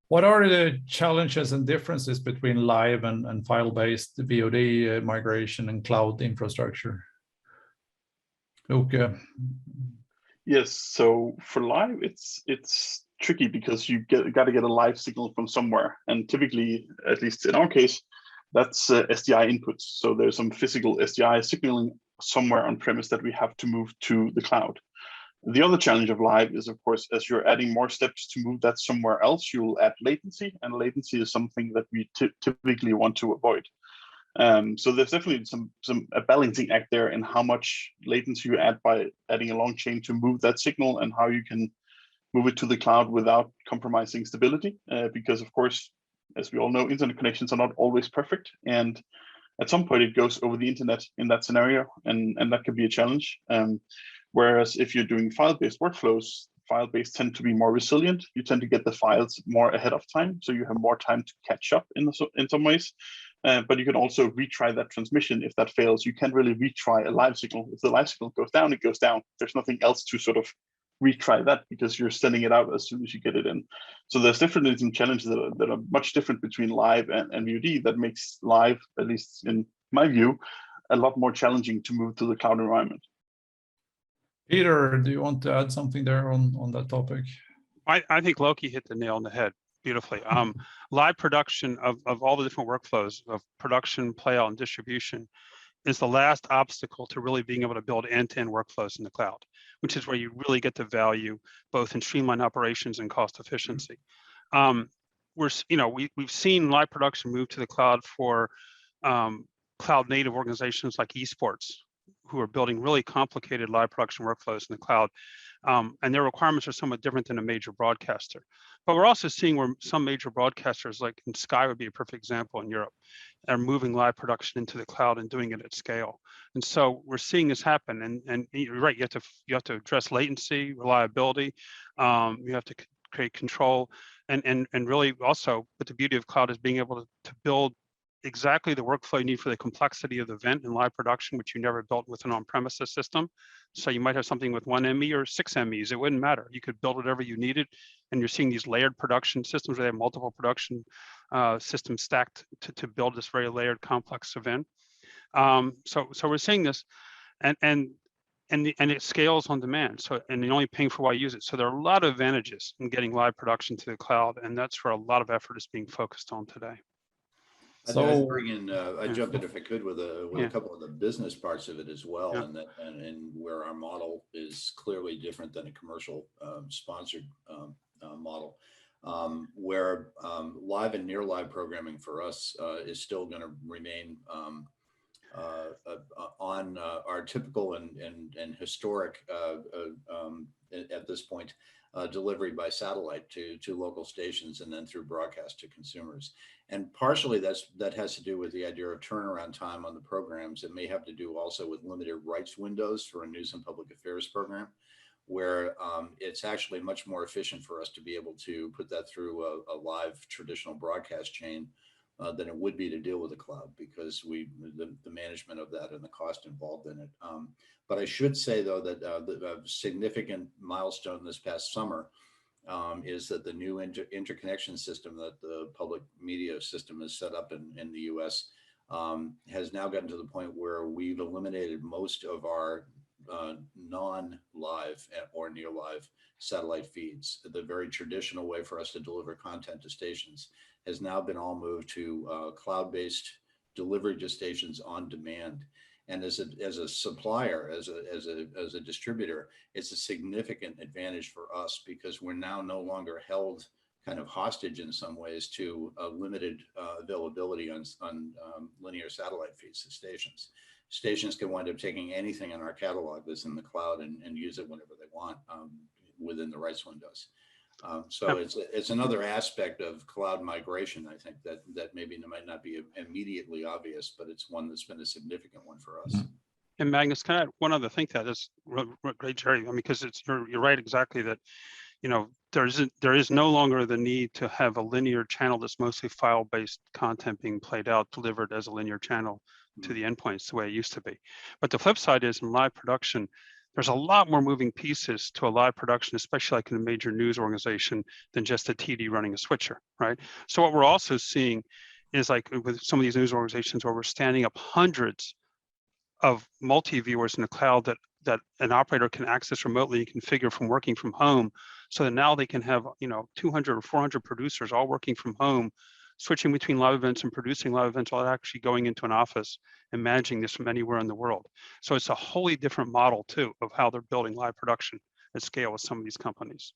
What are the challenges and differences between live and file-based VOD migration and cloud infrastructure? Luke. Yes, so for live, it's tricky because you got to get a live signal from somewhere, and typically, at least in our case, that's SDI inputs. So there's some physical SDI signaling somewhere on premise that we have to move to the cloud. The other challenge of live is, of course, as you're adding more steps to move that somewhere else, you'll add latency, and latency is something that we typically want to avoid. So there's definitely a balancing act there in how much latency you add by adding a long chain to move that signal, and how you can move it to the cloud without compromising stability. Because of course, as we all know, internet connections are not always perfect, and at some point it goes over the internet in that scenario, and that can be a challenge. Whereas if you're doing file-based workflows, file-based tend to be more resilient. You tend to get the files more ahead of time, so you have more time to catch up in some ways. But you can also retry that transmission if that fails. You can't really retry a live signal. If the live signal goes down, it goes down. There's nothing else to sort of retry that, because you're sending it out as soon as you get it in. So there's definitely some challenges that are much different between live and VOD that makes live, at least in my view, a lot more challenging to move to the cloud environment. Peter, do you want to add something there on that topic? I think Loki hit the nail on the head beautifully. Live production of all the different workflows of production, playout, and distribution is the last obstacle to really being able to build end-to-end workflows in the cloud, which is where you really get the value both in streamlined operations and cost efficiency. We've seen live production move to the cloud for cloud native organizations like esports, who are building really complicated live production workflows in the cloud. And their requirements are somewhat different than a major broadcaster. But we're also seeing where some major broadcasters, like in Sky would be a perfect example in Europe, are moving live production into the cloud and doing it at scale. And so we're seeing this happen. And you're right, you have to address latency, reliability, you have to create control, and really also, but the beauty of cloud is being able to build exactly the workflow you need for the complexity of the event in live production, which you never built with an on-premises system. So you might have something with 1 ME or 6 MEs. It wouldn't matter. You could build whatever you needed. And you're seeing these layered production systems where they have multiple production systems stacked to build this very layered, complex event. So we're seeing this, and it scales on demand. So, and you're only paying for why you use it. So there are a lot of advantages in getting live production to the cloud, and that's where a lot of effort is being focused on today. So I'd bring in, I jump in if I could with a couple of the business parts of it as well, and where our model is clearly different than a commercial sponsored model, where live and near live programming for us is still going to remain on our typical and historic at this point delivery by satellite to local stations, and then through broadcast to consumers. And partially that has to do with the idea of turnaround time on the programs. It may have to do also with limited rights windows for a news and public affairs program, where it's actually much more efficient for us to be able to put that through a live traditional broadcast chain than it would be to deal with the cloud, because the management of that and the cost involved in it. But I should say, though, that the significant milestone this past summer is that the new interconnection system that the public media system has set up in the US has now gotten to the point where we've eliminated most of our non-live or near live satellite feeds. The very traditional way for us to deliver content to stations has now been all moved to cloud-based delivery to stations on demand. And as a supplier, as a distributor, it's a significant advantage for us, because we're now no longer held kind of hostage in some ways to a limited availability on linear satellite feeds to stations. Stations can wind up taking anything in our catalog that's in the cloud and use it whenever they want within the rights windows. So it's another aspect of cloud migration, I think, that maybe might not be immediately obvious, but it's one that's been a significant one for us. And Magnus, can I add one other thing to that? That's great, Jerry. I mean, because you're right exactly that, there is no longer the need to have a linear channel that's mostly file-based content being played out, delivered as a linear channel to the endpoints the way it used to be. But the flip side is, in live production, there's a lot more moving pieces to a live production, especially like in a major news organization, than just a TD running a switcher, right? So what we're also seeing is like with some of these news organizations where we're standing up hundreds of multi-viewers in the cloud that an operator can access remotely and configure from working from home, so that now they can have 200 or 400 producers all working from home, switching between live events and producing live events without actually going into an office and managing this from anywhere in the world. So it's a wholly different model too of how they're building live production at scale with some of these companies.